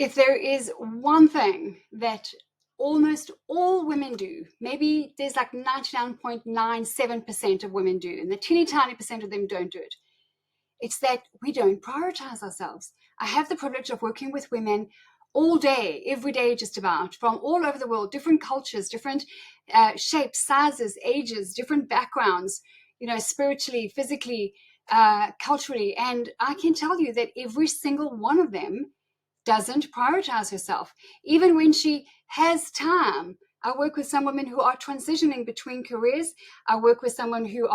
If there is one thing that almost all women do, maybe there's like 99.97% of women do, and the teeny tiny percent of them don't do it, it's that we don't prioritize ourselves. I have the privilege of working with women all day, every day, just about, from all over the world, different cultures, different shapes, sizes, ages, different backgrounds, spiritually, physically, culturally. And I can tell you that every single one of them doesn't prioritize herself. Even when she has time, I work with some women who are transitioning between careers. I work with someone who've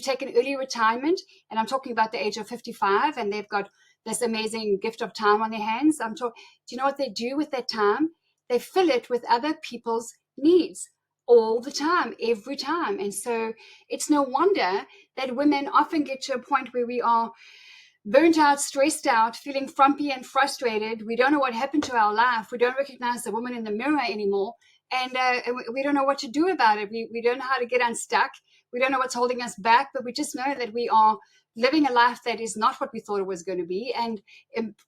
taken early retirement, and I'm talking about the age of 55, and they've got this amazing gift of time on their hands. Do you know what they do with that time? They fill it with other people's needs all the time, every time. And so it's no wonder that women often get to a point where we are burnt out, stressed out, feeling frumpy and frustrated. We don't know what happened to our life. We don't recognize the woman in the mirror anymore. And we don't know what to do about it. We don't know how to get unstuck. We don't know what's holding us back, but we just know that we are living a life that is not what we thought it was going to be. And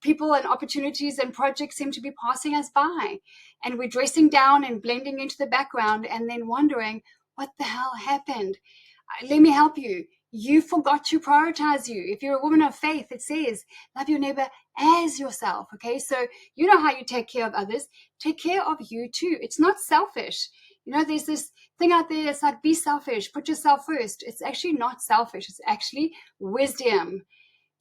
people and opportunities and projects seem to be passing us by. And we're dressing down and blending into the background and then wondering, what the hell happened? Let me help you. You forgot to prioritize you. If you're a woman of faith, it says, love your neighbor as yourself. Okay, so you know how you take care of others. Take care of you too. It's not selfish. There's this thing out there. It's like, be selfish, put yourself first. It's actually not selfish. It's actually wisdom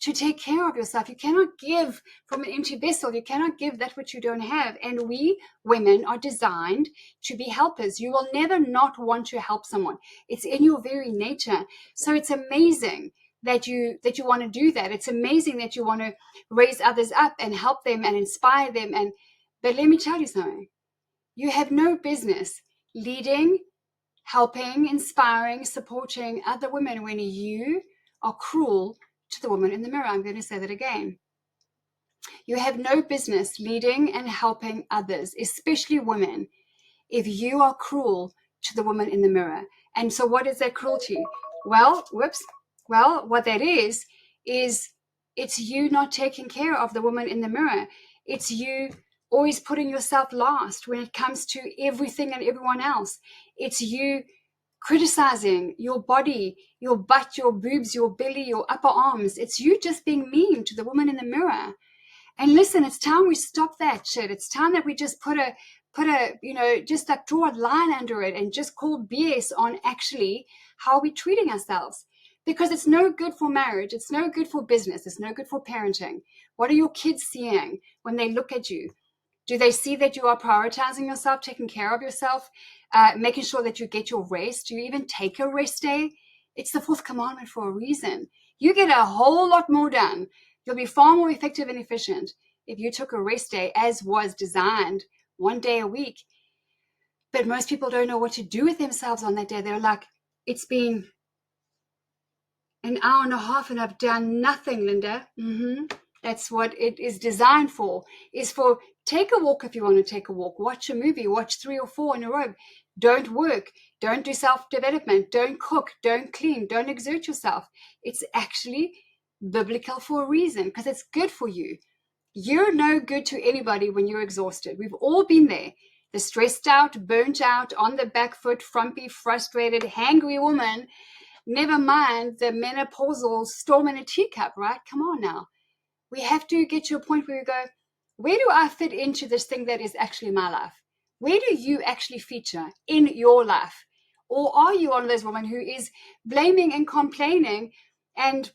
to take care of yourself. You cannot give from an empty vessel. You cannot give that which you don't have. And we women are designed to be helpers. You will never not want to help someone. It's in your very nature. So it's amazing that you want to do that. It's amazing that you want to raise others up and help them and inspire them. But let me tell you something. You have no business leading, helping, inspiring, supporting other women when you are cruel to the woman in the mirror. I'm going to say that again. You have no business leading and helping others, especially women, if you are cruel to the woman in the mirror. And so what is that cruelty? Well, what that is it's you not taking care of the woman in the mirror. It's you always putting yourself last when it comes to everything and everyone else. It's you criticizing your body, your butt, your boobs, your belly, your upper arms. It's you just being mean to the woman in the mirror. And listen, it's time we stop that shit. It's time that we just put a just like draw a line under it and just call BS on actually how we're treating ourselves. Because it's no good for marriage. It's no good for business. It's no good for parenting. What are your kids seeing when they look at you? Do they see that you are prioritizing yourself, taking care of yourself, making sure that you get your rest? Do you even take a rest day? It's the fourth commandment for a reason. You get a whole lot more done. You'll be far more effective and efficient if you took a rest day as was designed, one day a week. But most people don't know what to do with themselves on that day. They're like, it's been an hour and a half and I've done nothing, Linda. That's what it is designed for, is for take a walk if you want to take a walk, watch a movie, watch 3 or 4 in a row. Don't work, don't do self-development, don't cook, don't clean, don't exert yourself. It's actually biblical for a reason, because it's good for you. You're no good to anybody when you're exhausted. We've all been there. The stressed out, burnt out, on the back foot, frumpy, frustrated, hangry woman. Never mind the menopausal storm in a teacup, right? Come on now. We have to get to a point where we go, where do I fit into this thing that is actually my life? Where do you actually feature in your life? Or are you one of those women who is blaming and complaining and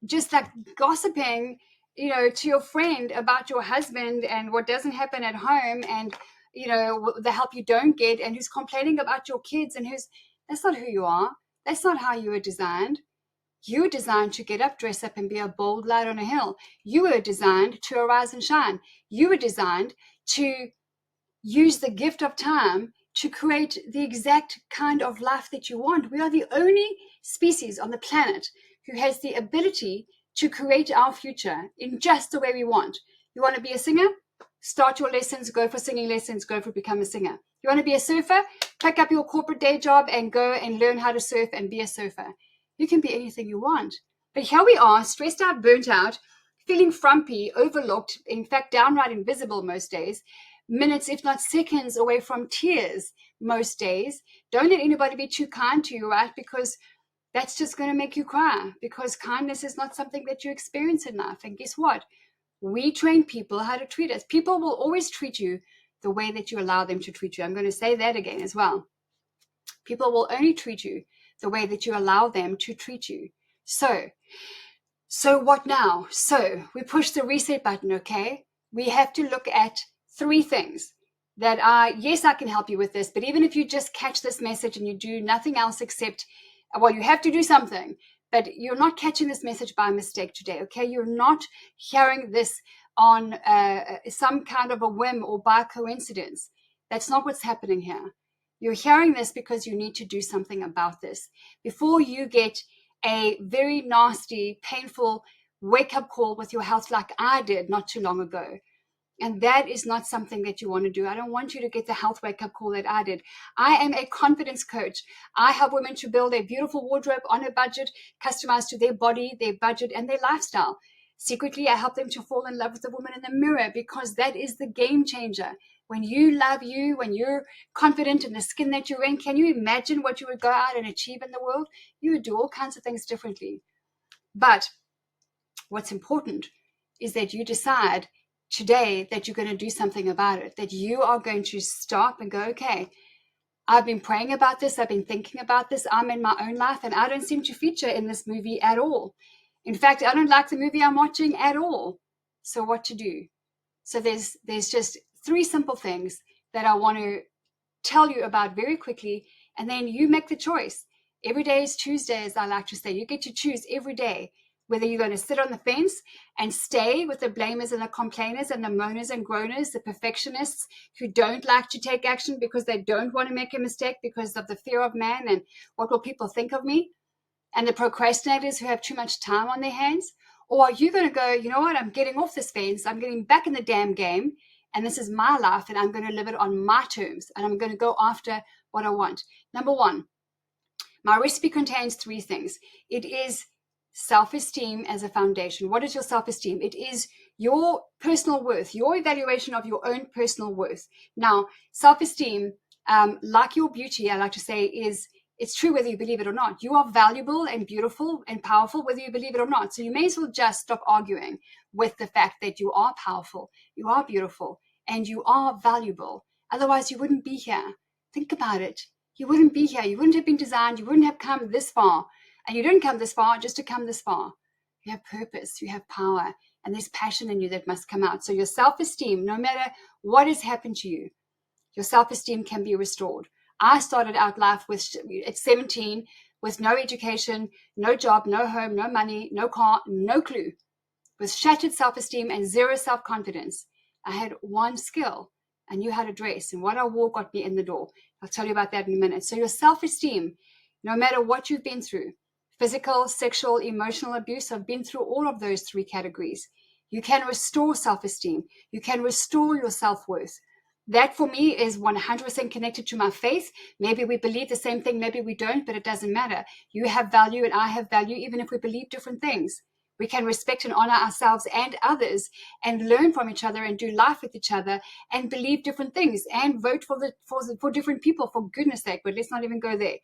just like gossiping, to your friend about your husband and what doesn't happen at home and, the help you don't get, and who's complaining about your kids and that's not who you are. That's not how you were designed. You were designed to get up, dress up, and be a bold light on a hill. You were designed to arise and shine. You were designed to use the gift of time to create the exact kind of life that you want. We are the only species on the planet who has the ability to create our future in just the way we want. You want to be a singer? Start your lessons, go for singing lessons, go for become a singer. You want to be a surfer? Pick up your corporate day job and go and learn how to surf and be a surfer. You can be anything you want. But here we are, stressed out, burnt out, feeling frumpy, overlooked, in fact, downright invisible most days, minutes, if not seconds, away from tears most days. Don't let anybody be too kind to you, right? Because that's just going to make you cry, because kindness is not something that you experience in life. And guess what? We train people how to treat us. People will always treat you the way that you allow them to treat you. I'm going to say that again as well. People will only treat you the way that you allow them to treat you. So what now? So we push the reset button, okay? We have to look at 3 things that yes, I can help you with this, but even if you just catch this message and you do nothing else except, well, you have to do something, but you're not catching this message by mistake today, okay? You're not hearing this on some kind of a whim or by coincidence. That's not what's happening here. You're hearing this because you need to do something about this. Before you get a very nasty, painful wake-up call with your health like I did not too long ago. And that is not something that you want to do. I don't want you to get the health wake-up call that I did. I am a confidence coach. I help women to build a beautiful wardrobe on a budget, customized to their body, their budget, and their lifestyle. Secretly, I help them to fall in love with the woman in the mirror, because that is the game changer. When you love you, when you're confident in the skin that you're in, can you imagine what you would go out and achieve in the world? You would do all kinds of things differently. But what's important is that you decide today that you're going to do something about it, that you are going to stop and go, okay, I've been praying about this, I've been thinking about this, I'm in my own life, and I don't seem to feature in this movie at all. In fact, I don't like the movie I'm watching at all. So what to do? So there's just 3 simple things that I want to tell you about very quickly, and then you make the choice. Every day is Tuesday, as I like to say. You get to choose every day whether you're going to sit on the fence and stay with the blamers and the complainers and the moaners and groaners, the perfectionists who don't like to take action because they don't want to make a mistake because of the fear of man and what will people think of me, and the procrastinators who have too much time on their hands? Or are you going to go, you know what, I'm getting off this fence, I'm getting back in the damn game, and this is my life, and I'm going to live it on my terms, and I'm going to go after what I want? Number 1, my recipe contains 3 things. It is self-esteem as a foundation. What is your self-esteem? It is your personal worth, your evaluation of your own personal worth. Now, self-esteem, like your beauty, I like to say, it's true whether you believe it or not. You are valuable and beautiful and powerful whether you believe it or not. So you may as well just stop arguing with the fact that you are powerful, you are beautiful, and you are valuable. Otherwise, you wouldn't be here. Think about it. You wouldn't be here. You wouldn't have been designed. You wouldn't have come this far. And you didn't come this far just to come this far. You have purpose, you have power, and there's passion in you that must come out. So your self-esteem, no matter what has happened to you, your self-esteem can be restored. I started out life at 17 with no education, no job, no home, no money, no car, no clue, with shattered self-esteem and 0 self-confidence. I had 1 skill. I knew how to dress, and what I wore got me in the door. I'll tell you about that in a minute. So your self-esteem, no matter what you've been through, physical, sexual, emotional abuse, I've been through all of those 3 categories. You can restore self-esteem. You can restore your self-worth. That for me is 100% connected to my faith. Maybe we believe the same thing, maybe we don't, but it doesn't matter. You have value and I have value, even if we believe different things. We can respect and honor ourselves and others and learn from each other and do life with each other and believe different things and vote for different people, for goodness sake, but let's not even go there.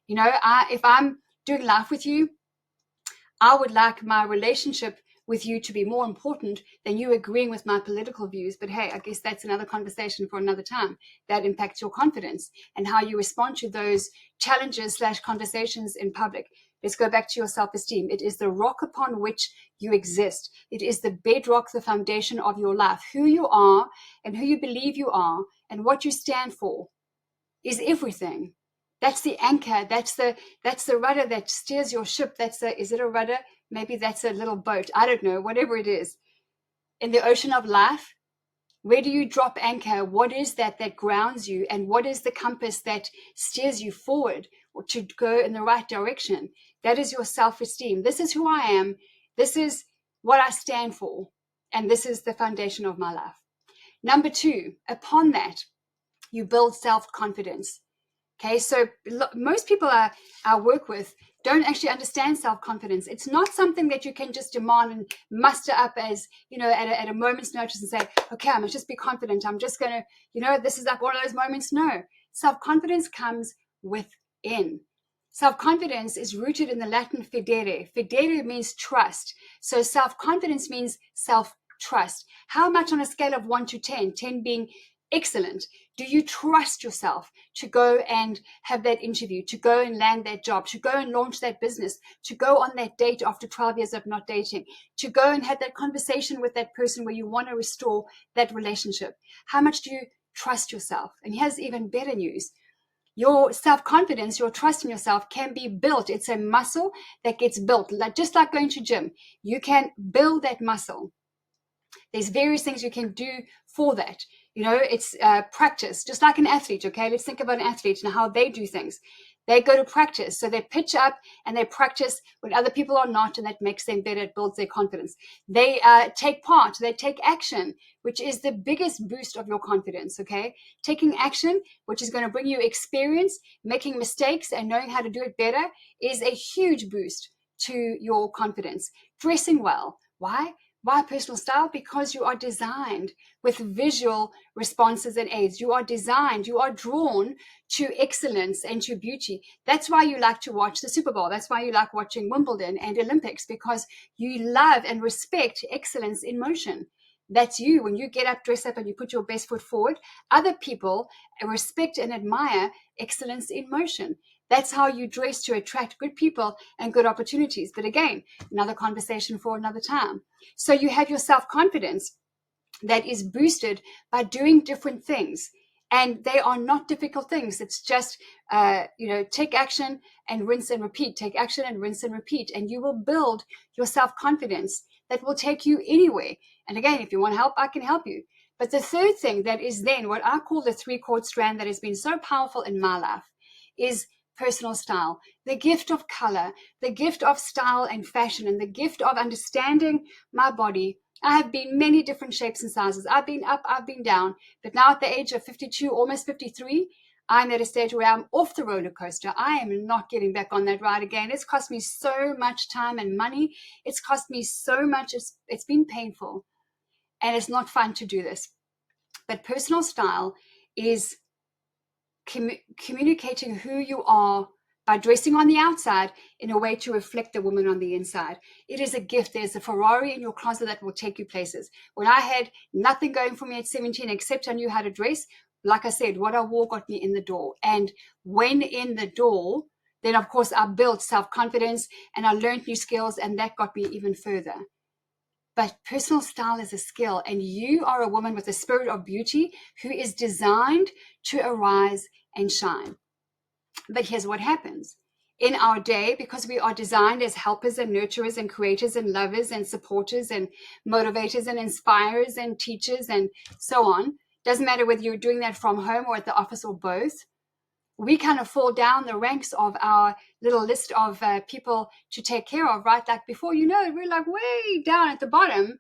You know, if I'm doing life with you, I would like my relationship with you to be more important than you agreeing with my political views. But hey, I guess that's another conversation for another time. That impacts your confidence and how you respond to those challenges / conversations in public. Let's go back to your self-esteem. It is the rock upon which you exist. It is the bedrock, the foundation of your life. Who you are and who you believe you are and what you stand for is everything. That's the anchor. That's the rudder that steers your ship. Is it a rudder? Maybe that's a little boat. I don't know. Whatever it is. In the ocean of life, where do you drop anchor? What is that grounds you? And what is the compass that steers you forward or to go in the right direction? That is your self-esteem. This is who I am. This is what I stand for. And this is the foundation of my life. Number 2, upon that, you build self-confidence. Okay, so most people I work with don't actually understand self-confidence. It's not something that you can just demand and muster up as, at a moment's notice and say, okay, I'm going to just be confident. I'm just going to, this is like one of those moments. No, self-confidence comes within. Self-confidence is rooted in the Latin fidere. Fidere means trust. So self-confidence means self-trust. How much on a scale of 1 to 10, 10 being excellent, do you trust yourself to go and have that interview, to go and land that job, to go and launch that business, to go on that date after 12 years of not dating, to go and have that conversation with that person where you want to restore that relationship? How much do you trust yourself? And here's even better news. Your self-confidence, your trust in yourself can be built. It's a muscle that gets built, just like going to gym. You can build that muscle. There's various things you can do for that. It's practice, just like an athlete, okay? Let's think about an athlete and how they do things. They go to practice. So they pitch up and they practice when other people are not, and that makes them better. It builds their confidence. They take part. They take action, which is the biggest boost of your confidence, okay? Taking action, which is going to bring you experience, making mistakes and knowing how to do it better, is a huge boost to your confidence. Dressing well. Why? Why personal style? Because you are designed with visual responses and aids. You are designed, you are drawn to excellence and to beauty. That's why you like to watch the Super Bowl. That's why you like watching Wimbledon and Olympics, because you love and respect excellence in motion. That's you. When you get up, dress up, and you put your best foot forward, other people respect and admire excellence in motion. That's how you dress to attract good people and good opportunities. But again, another conversation for another time. So you have your self-confidence that is boosted by doing different things. And they are not difficult things. It's just, take action and rinse and repeat. Take action and rinse and repeat. And you will build your self-confidence that will take you anywhere. And again, if you want help, I can help you. But the third thing that is then what I call the 3-chord strand that has been so powerful in my life is personal style, the gift of color, the gift of style and fashion, and the gift of understanding my body. I have been many different shapes and sizes. I've been up, I've been down, but now at the age of 52, almost 53, I'm at a stage where I'm off the roller coaster. I am not getting back on that ride again. It's cost me so much time and money. It's cost me so much. It's been painful, and it's not fun to do this. But personal style is communicating who you are by dressing on the outside in a way to reflect the woman on the inside. It is a gift. There's a Ferrari in your closet that will take you places. When I had nothing going for me at 17 except I knew how to dress, like I said, what I wore got me in the door. And when in the door, then of course I built self-confidence and I learned new skills, and that got me even further. But personal style is a skill, and you are a woman with a spirit of beauty who is designed to arise and shine. But here's what happens. In our day, because we are designed as helpers and nurturers and creators and lovers and supporters and motivators and inspirers and teachers and so on, doesn't matter whether you're doing that from home or at the office or both, we kind of fall down the ranks of our little list of people to take care of, right? Like before you know it, we're like way down at the bottom.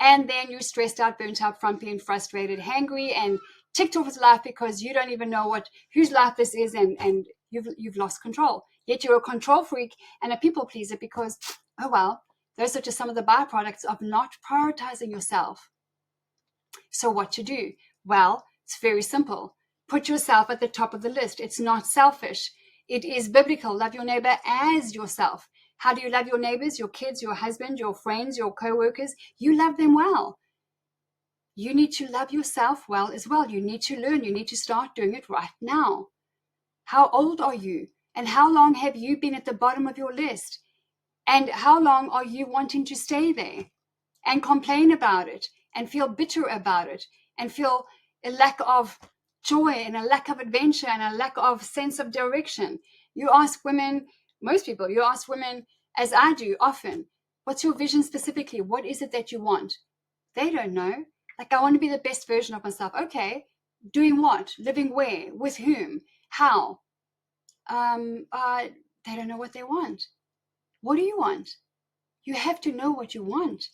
And then you're stressed out, burnt out, frumpy, and frustrated, hangry, and ticked off with life because you don't even know whose life this is, and you've lost control. Yet you're a control freak and a people pleaser because, oh well, those are just some of the byproducts of not prioritizing yourself. So what to do? Well, it's very simple. Put yourself at the top of the list. It's not selfish. It is biblical. Love your neighbor as yourself. How do you love your neighbors, your kids, your husband, your friends, your co-workers? You love them well. You need to love yourself well as well. You need to learn. You need to start doing it right now. How old are you? And how long have you been at the bottom of your list? And how long are you wanting to stay there and complain about it and feel bitter about it and feel a lack of joy and a lack of adventure and a lack of sense of direction? You ask women, most people, you ask women, as I do often, what's your vision specifically? What is it that you want? They don't know. Like, I want to be the best version of myself. Okay, doing what? Living where? With whom? How? They don't know what they want. What do you want? You have to know what you want.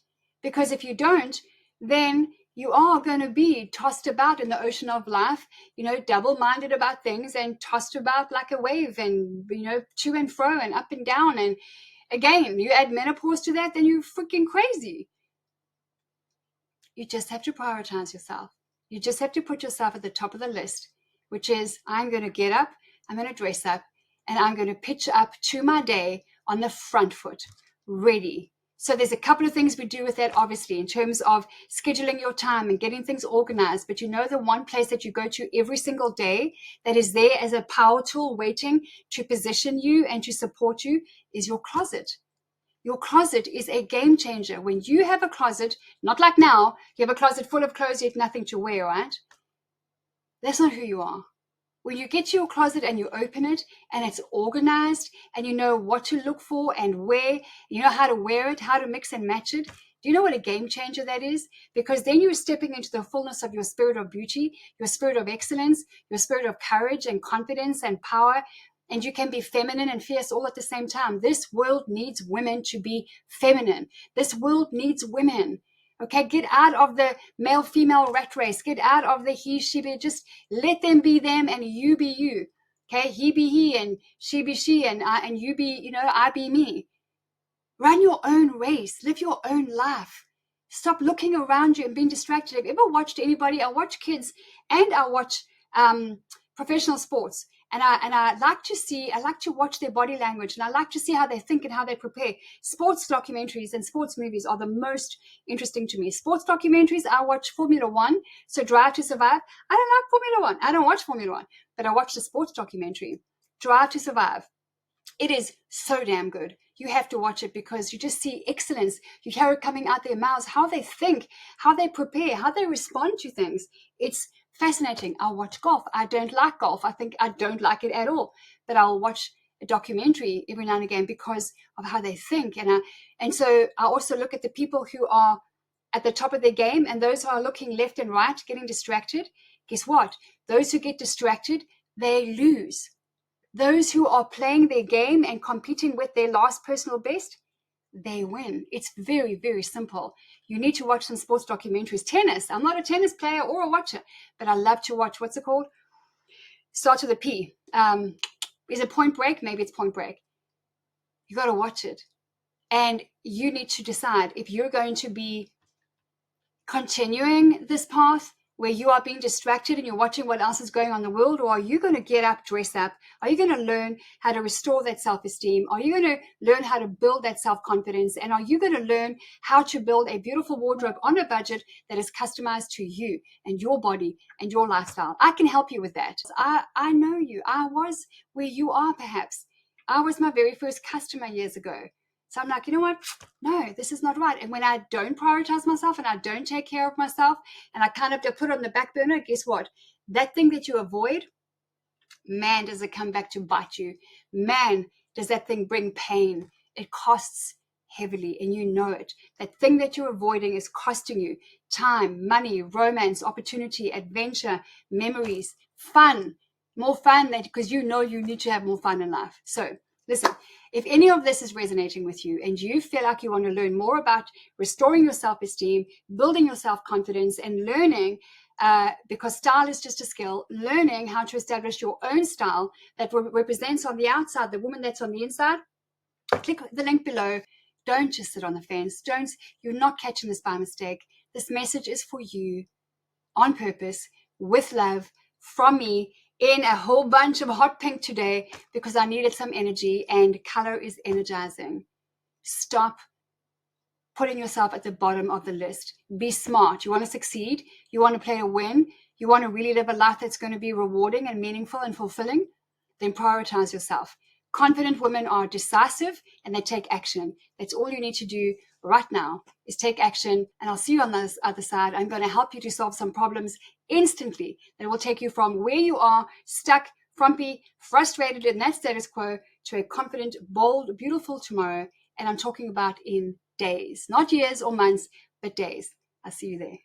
Because if you don't, then You are going to be tossed about in the ocean of life, double-minded about things and tossed about like a wave and, to and fro and up and down. And again, you add menopause to that, then you're freaking crazy. You just have to prioritize yourself. You just have to put yourself at the top of the list, which is I'm going to get up, I'm going to dress up, and I'm going to pitch up to my day on the front foot, ready. So there's a couple of things we do with that, obviously, in terms of scheduling your time and getting things organized. But the one place that you go to every single day that is there as a power tool waiting to position you and to support you is your closet. Your closet is a game changer. When you have a closet, not like now, you have a closet full of clothes, you have nothing to wear, right? That's not who you are. When you get to your closet and you open it and it's organized and you know what to look for and where, you know how to wear it, how to mix and match it. Do you know what a game changer that is? Because then you're stepping into the fullness of your spirit of beauty, your spirit of excellence, your spirit of courage and confidence and power. And you can be feminine and fierce all at the same time. This world needs women to be feminine. This world needs women. Okay, get out of the male-female rat race. Get out of the he, she, be. Just let them be them and you be you. Okay, he be he and she be she and you be, I be me. Run your own race. Live your own life. Stop looking around you and being distracted. Have you ever watched anybody? I watch kids and I watch professional sports. And I like to watch their body language, and I like to see how they think and how they prepare. Sports documentaries and sports movies are the most interesting to me. Sports documentaries, I watch Formula One, so Drive to Survive. I don't like Formula One. I don't watch Formula One, but I watch the sports documentary, Drive to Survive. It is so damn good. You have to watch it because you just see excellence. You hear it coming out their mouths, how they think, how they prepare, how they respond to things. It's fascinating. I'll watch golf. I don't like golf. I think I don't like it at all. But I'll watch a documentary every now and again because of how they think. And so I also look at the people who are at the top of their game and those who are looking left and right, getting distracted. Guess what? Those who get distracted, they lose. Those who are playing their game and competing with their last personal best, they win. It's very, very simple. You need to watch some sports documentaries. Tennis. I'm not a tennis player or a watcher, but I love to watch. What's it called? Starts with a P. Is it Point Break? Maybe it's Point Break. You got to watch it. And you need to decide if you're going to be continuing this path where you are being distracted and you're watching what else is going on in the world, or are you going to get up, dress up? Are you going to learn how to restore that self-esteem? Are you going to learn how to build that self-confidence? And are you going to learn how to build a beautiful wardrobe on a budget that is customized to you and your body and your lifestyle? I can help you with that. I know you. I was where you are perhaps. I was my very first customer years ago. So I'm like, you know what? No, this is not right. And when I don't prioritize myself and I don't take care of myself and I kind of put it on the back burner, guess what? That thing that you avoid, man, does it come back to bite you. Man, does that thing bring pain. It costs heavily and you know it. That thing that you're avoiding is costing you time, money, romance, opportunity, adventure, memories, fun, more fun because you know you need to have more fun in life. So listen, if any of this is resonating with you and you feel like you want to learn more about restoring your self-esteem, building your self-confidence and learning, because style is just a skill, learning how to establish your own style that represents on the outside the woman that's on the inside, click the link below. Don't just sit on the fence. You're not catching this by mistake. This message is for you on purpose, with love, from me, in a whole bunch of hot pink today because I needed some energy and color is energizing. Stop putting yourself at the bottom of the list. Be smart. You want to succeed? You want to play a win? You want to really live a life that's going to be rewarding and meaningful and fulfilling? Then prioritize yourself. Confident women are decisive and they take action. That's all you need to do right now is take action. And I'll see you on the other side. I'm going to help you to solve some problems instantly that will take you from where you are, stuck, frumpy, frustrated in that status quo, to a confident, bold, beautiful tomorrow. And I'm talking about in days, not years or months, but days. I'll see you there.